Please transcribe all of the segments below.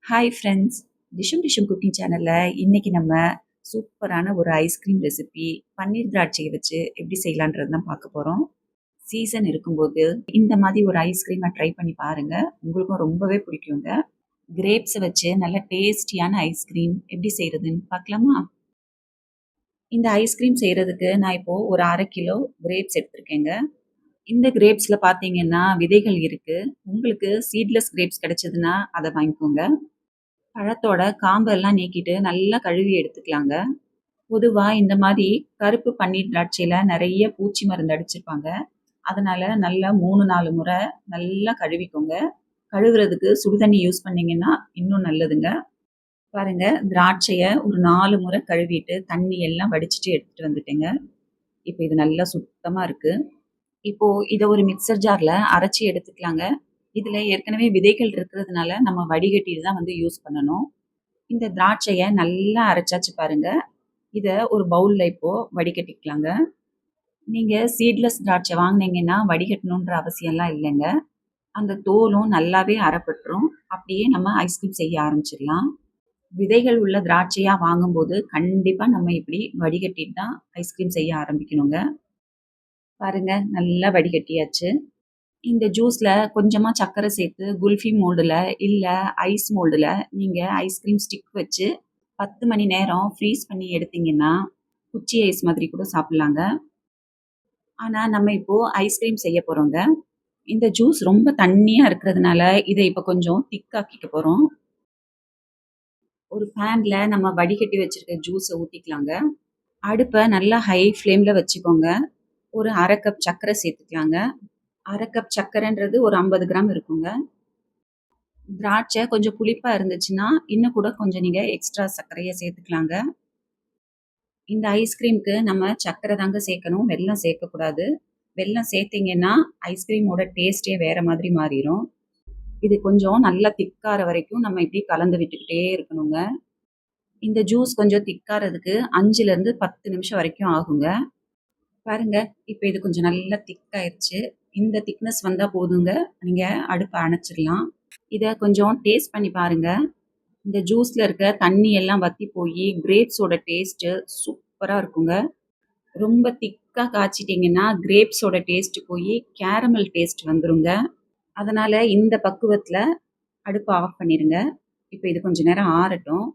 Hi friends, டிஷும் டிஷும் cooking சேனலில் இன்னைக்கு நம்ம சூப்பரான ஒரு ஐஸ்கிரீம் ரெசிபி பன்னீர் திராட்சையை வச்சு எப்படி செய்யலான்றது தான் பார்க்க போகிறோம். சீசன் இருக்கும்போது இந்த மாதிரி ஒரு ஐஸ்கிரீமை ட்ரை பண்ணி பாருங்கள், உங்களுக்கும் ரொம்பவே பிடிக்குங்க. கிரேப்ஸை வச்சு நல்ல டேஸ்டியான ஐஸ்கிரீம் எப்படி செய்கிறதுன்னு பார்க்கலாமா? இந்த ஐஸ்கிரீம் செய்கிறதுக்கு நான் இப்போது ஒரு 1/2 கிலோ கிரேப்ஸ் எடுத்திருக்கேங்க. இந்த கிரேப்ஸில் பார்த்தீங்கன்னா விதைகள் இருக்குது. உங்களுக்கு சீட்லெஸ் கிரேப்ஸ் கிடைச்சதுன்னா அதை வாங்கிக்கோங்க. பழத்தோட காம்பெல்லாம் நீக்கிட்டு நல்லா கழுவி எடுத்துக்கலாங்க. பொதுவா இந்த மாரி கருப்பு பன்னீர் திராட்சையில நெறைய பூச்சி மருந்து அடிச்சிருப்பாங்க. அதனால நல்லா 3, 4 முறை நல்லா கழுவிக்கோங்க. கழுவுறதுக்கு சுடு தண்ணி யூஸ் பண்ணீங்கன்னா இன்னும் நல்லதுங்க. பாருங்க, திராட்சைய ஒரு 4 முறை கழுவிட்டு தண்ணி எல்லாம் வடிச்சுட்டு எடுத்துட்டு வந்துட்டேங்க. இப்ப இது நல்லா சுத்தமா இருக்கு. இப்போ இத ஒரு மிக்ஸர் ஜார்ல அரைச்சு எடுத்துக்கலாங்க. இதுல ஏற்கனவே விதைகள் இருக்கிறதுனால நம்ம வடிகட்டிட்டு தான் யூஸ் பண்ணணும். இந்த திராட்சைய நல்லா அரைச்சாச்சு பாருங்க. இத ஒரு பவுல்ல இப்போ வடிகட்டிக்கலாங்க. நீங்க சீட்லெஸ் திராட்சை வாங்குனீங்கன்னா வடிகட்டணுன்ற அவசியம்லாம் இல்லைங்க. அந்த தோலும் நல்லாவே அறப்பட்டுரும். அப்படியே நம்ம ஐஸ்கிரீம் செய்ய ஆரம்பிச்சிடலாம். விதைகள் உள்ள திராட்சையா வாங்கும்போது கண்டிப்பா நம்ம இப்படி வடிகட்டிட்டு தான் ஐஸ்கிரீம் செய்ய ஆரம்பிக்கணுங்க. பாருங்க, நல்லா வடிகட்டியாச்சு. இந்த ஜூஸ்ல கொஞ்சமா சர்க்கரை சேர்த்து குல்ஃபி மோல்டுல இல்ல ஐஸ் மோல்டுல நீங்க ஐஸ்கிரீம் ஸ்டிக் வச்சு 10 மணி நேரம் ஃப்ரீஸ் பண்ணி எடுத்தீங்கன்னா, குச்சி ஐஸ் மாதிரி கூட சாப்பிடலாங்க. ஆனா நம்ம இப்போ ஐஸ்கிரீம் செய்ய போறோங்க. இந்த ஜூஸ் ரொம்ப தண்ணியா இருக்கிறதுனால, இத இப்ப கொஞ்சம் திக்காக்கிக்க போறோம். ஒரு பேன்ல நம்ம வடிகட்டி வச்சிருக்க ஜூஸ ஊத்திக்கலாங்க. அடுப்ப நல்லா ஹை ஃப்ளேம்ல வச்சுக்கோங்க. ஒரு 1/2 கப் சர்க்கரை சேர்த்துக்கலாங்க. 1/2 கப் சர்க்கரைன்றது ஒரு 50 கிராம் இருக்குங்க. திராட்சை கொஞ்சம் புளிப்பா இருந்துச்சுன்னா, இன்னும் கூட கொஞ்சம் நீங்க எக்ஸ்ட்ரா சர்க்கரைய சேர்த்துக்கலாங்க. இந்த ஐஸ்கிரீம்க்கு நம்ம சர்க்கரை தாங்க சேர்க்கணும். வெல்லம் சேர்க்கக்கூடாது. வெல்லம் சேர்த்தீங்கன்னா, ஐஸ்கிரீமோட டேஸ்ட்டே வேற மாதிரி மாறிரும். இது கொஞ்சம் நல்லா திக்காற வரைக்கும் நம்ம இப்படி கலந்து விட்டுக்கிட்டே இருக்கணுங்க. இந்த ஜூஸ் கொஞ்சம் திக்காறதுக்கு 5லேருந்து 10 நிமிஷம் வரைக்கும் ஆகுங்க. பாருங்க, இப்ப இது கொஞ்சம் நல்லா திக்காயிருச்சு. இந்த திக்னஸ் வந்தா போதுங்க. நீங்க அடுப்ப அணைச்சிடலாம். இத கொஞ்சம் டேஸ்ட் பண்ணி பாருங்க. இந்த ஜூஸ்ல இருக்க தண்ணி எல்லாம் வத்தி போயி, கிரேப்ஸோட டேஸ்ட்டு சூப்பரா இருக்குங்க. ரொம்ப திக்கா காய்ச்சிட்டீங்கன்னா, கிரேப்ஸோட டேஸ்ட் போயி கேரமல் டேஸ்ட் வந்துருங்க. அதனால இந்த பக்குவத்துல அடுப்ப ஆஃப் பண்ணிருங்க. இப்ப இது கொஞ்ச நேரம் ஆறட்டும்.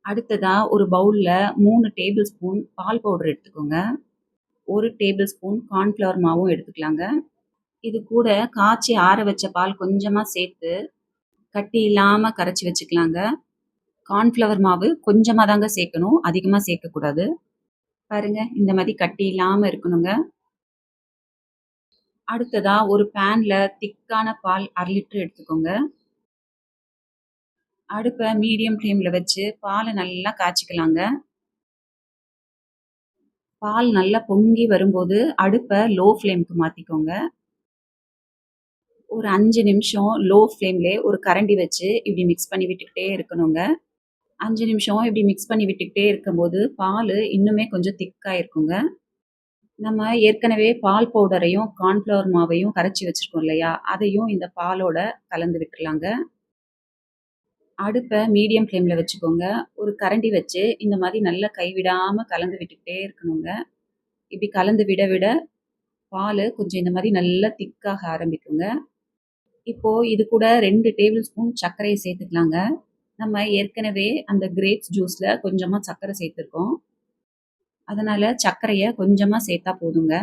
அடுத்ததா ஒரு பவுல்ல 3 டேபிள் ஸ்பூன் பால் பவுடர் எடுத்துக்கோங்க. 1 டேபிள் ஸ்பூன் கார்ன்ஃப்ளவர் மாவும் எடுத்துக்கலாங்க. இது கூட காய்ச்சி ஆற வச்ச பால் கொஞ்சமா சேர்த்து, கட்டி இல்லாம கரைச்சு வச்சுக்கலாங்க. கார்ன்ஃப்ளவர் மாவு கொஞ்சமா தாங்க சேர்க்கணும். அதிகமா சேர்க்கக்கூடாது. பாருங்க, இந்த மாரி கட்டி இல்லாம இருக்கணுங்க. அடுத்ததா ஒரு பேன்ல திக்கான பால் 1/2 லிட்டர் எடுத்துக்கோங்க. அடுப்ப மீடியம் ஃப்ளேம்ல வச்சு பால நல்லா காய்ச்சிக்கலாங்க. பால் நல்லா பொங்கி வரும்போது அடுப்ப லோ ஃப்ளேம்க்கு மாத்திக்கோங்க. ஒரு 5 நிமிஷம் லோ ஃப்ளேம்லயே ஒரு கரண்டி வச்சு இப்படி மிக்ஸ் பண்ணி விட்டுக்கிட்டே இருக்கணுங்க. 5 நிமிஷம் இப்படி மிக்ஸ் பண்ணி விட்டுக்கிட்டே இருக்கும்போது பாலு இன்னுமே கொஞ்சம் திக்கா இருக்குங்க. நம்ம ஏற்கனவே பால் பவுடரையும், கார்ன்ஃப்ளவர் மாவையும் கரைச்சு வச்சிருக்கோம் இல்லையா? அதையும் இந்த பாலோட கலந்து விட்டுறலாங்க. அடுப்ப மீடியம் ஃப்ளேம்ல வச்சுக்கோங்க. ஒரு கரண்டி வச்சு இந்த மாரி நல்லா கைவிடாம கலந்து விட்டுக்கிட்டே இருக்கணுங்க. இப்படி கலந்து விட விட பாலு கொஞ்சம் இந்த மாரி நல்லா திக்காக ஆரம்பிக்குங்க. இப்போ இது கூட 2 டேபிள் ஸ்பூன் சர்க்கரைய சேர்த்துக்கலாங்க. நம்ம ஏற்கனவே அந்த கிரேப்ஸ் ஜூஸ்ல கொஞ்சமா சர்க்கரை சேர்த்துருக்கோம். அதனால சர்க்கரைய கொஞ்சமா சேர்த்தா போதுங்க.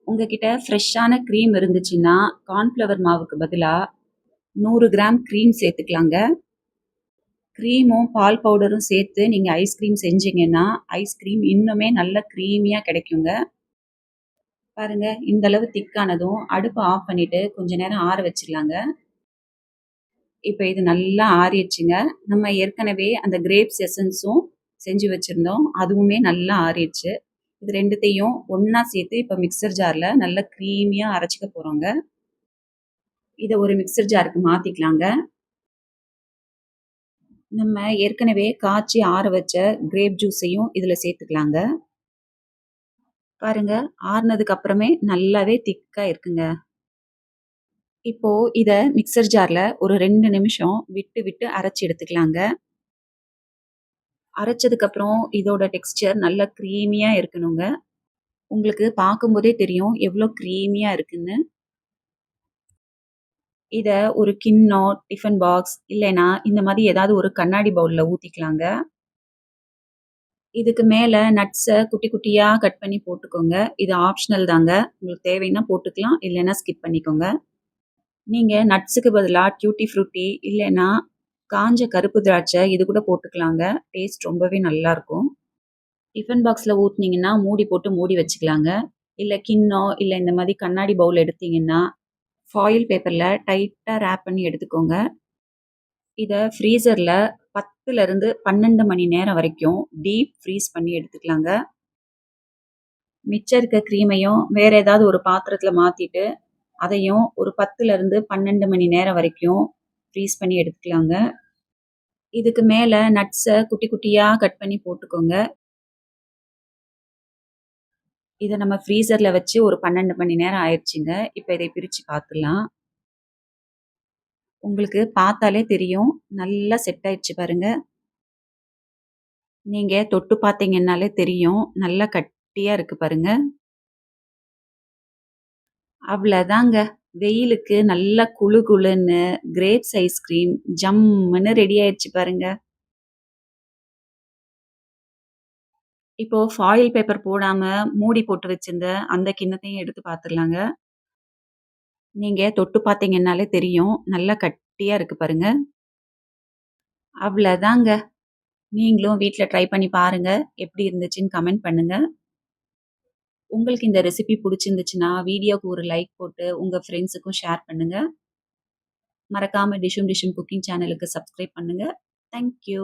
உங்ககிட்ட ஃப்ரெஷ்ஷான கிரீம் இருந்துச்சுன்னா, கார்ன்ஃப்ளவர் மாவுக்கு பதிலா 100 கிராம் கிரீம் சேர்த்துக்கலாங்க. கிரீமும், பால் பவுடரும் சேர்த்து நீங்க ஐஸ்கிரீம் செஞ்சீங்கன்னா, ஐஸ்கிரீம் இன்னுமே நல்ல கிரீமியா கிடைக்குங்க. பாருங்க, இந்த அளவு திக்கானதும் அடுப்ப ஆஃப் பண்ணிட்டு கொஞ்ச நேரம் ஆற வச்சிடலாங்க. இப்ப இது நல்லா ஆறிடுச்சுங்க. நம்ம ஏற்கனவே அந்த கிரேப்ஸ் எசன்ஸும் செஞ்சு வச்சிருந்தோம். அதுவுமே நல்லா ஆறிடுச்சு. இது 2த்தையும் ஒண்ணா சேர்த்து இப்ப மிக்ஸர் ஜார்ல நல்லா கிரீமியா அரைச்சுக்க போறோங்க. இத ஒரு மிக்ஸர் ஜாருக்கு மாத்திக்கலாங்க. நம்ம ஏற்கனவே காய்ச்சி ஆற வச்ச கிரேப் ஜூஸையும் இதுல சேர்த்துக்கலாங்க. பாருங்க, ஆறுனதுக்கு அப்புறமே நல்லாவே திக்கா இருக்குங்க. இப்போ இத மிக்ஸர் ஜார்ல ஒரு 2 நிமிஷம் விட்டு, விட்டு அரைச்சு எடுத்துக்கலாங்க. அரைச்சதுக்கப்புறம் இதோட டெக்ஸ்சர் நல்லா கிரீமியா இருக்கணுங்க. உங்களுக்கு பார்க்கும்போதே தெரியும் எவ்ளோ கிரீமியா இருக்குன்னு. இத ஒரு கிண்ணம், டிஃபன் பாக்ஸ் இல்லைன்னா இந்த மாரி ஏதாவது ஒரு கண்ணாடி பவுல்ல ஊத்திக்கலாங்க. இதுக்கு மேல நட்ஸ குட்டி குட்டியா கட் பண்ணி போட்டுக்கோங்க. இது ஆப்ஷனல் தாங்க. உங்களுக்கு தேவைன்னா போட்டுக்கலாம். இல்லைன்னா ஸ்கிப் பண்ணிக்கோங்க. நீங்க நட்ஸுக்கு பதிலா டியூட்டி ஃப்ரூட்டி இல்லைன்னா காஞ்ச கருப்பு திராட்சை இது கூட போட்டுக்கலாங்க. டேஸ்ட் ரொம்பவே நல்லாருக்கும். டிஃபன் பாக்ஸ்ல ஊத்துனீங்கன்னா மூடி போட்டு மூடி வச்சுக்கலாங்க. இல்ல கிண்ணம், இல்ல இந்த மாரி கண்ணாடி பவுல் எடுத்தீங்கன்னா, ஃபாயில் பேப்பர்ல டைட்டா ராப் பண்ணி எடுத்துக்கோங்க. இத ஃப்ரீசர்ல 10லருந்து 12 மணி நேரம் வரைக்கும் டீப் ஃப்ரீஸ் பண்ணி எடுத்துக்கலாங்க. மிச்சம் இருக்க கிரீமையும் வேற ஏதாவது ஒரு பாத்திரத்துல மாத்திட்டு, அதையும் ஒரு 10லருந்து 12 மணி நேரம் வரைக்கும் ஃப்ரீஸ் பண்ணி எடுத்துக்கலாங்க. இதுக்கு மேல நட்ஸ குட்டி குட்டியா கட் பண்ணி போட்டுக்கோங்க. இத நம்ம ஃப்ரீசர்ல வச்சு ஒரு 12 மணி நேரம் ஆயிருச்சுங்க. இப்ப இதை பிரிச்சு பாத்துடலாம். உங்களுக்கு பார்த்தாலே தெரியும். நல்லா செட் ஆயிடுச்சு பாருங்க. நீங்க தொட்டு பார்த்தீங்கன்னாலே தெரியும். நல்லா கட்டியா இருக்கு பாருங்க. அவ்வளதாங்க. வெயிலுக்கு நல்லா குளு குளுன்னு கிரேப்ஸ் ஐஸ்கிரீம் ஜம்முன்னு ரெடி ஆயிடுச்சு பாருங்க. இப்போ ஃபாயில் பேப்பர் போடாம மூடி போட்டு வச்சிருந்த அந்த கிண்ணத்தையும் எடுத்து பார்த்துடலாங்க. நீங்க தொட்டு பார்த்தீங்கன்னாலே தெரியும். நல்லா கட்டியா இருக்கு பாருங்க. அவ்வளதாங்க. நீங்களும் வீட்ல ட்ரை பண்ணி பாருங்க. எப்படி இருந்துச்சுன்னு கமெண்ட் பண்ணுங்க. உங்களுக்கு இந்த ரெசிபி புடிச்சிருந்துச்சுன்னா, வீடியோக்கு ஒரு லைக் போட்டு உங்க ஃப்ரெண்ட்ஸுக்கும் ஷேர் பண்ணுங்க. மறக்காம டிஷும் டிஷும் குக்கிங் சேனலுக்கு சப்ஸ்கிரைப் பண்ணுங்க. Thank you.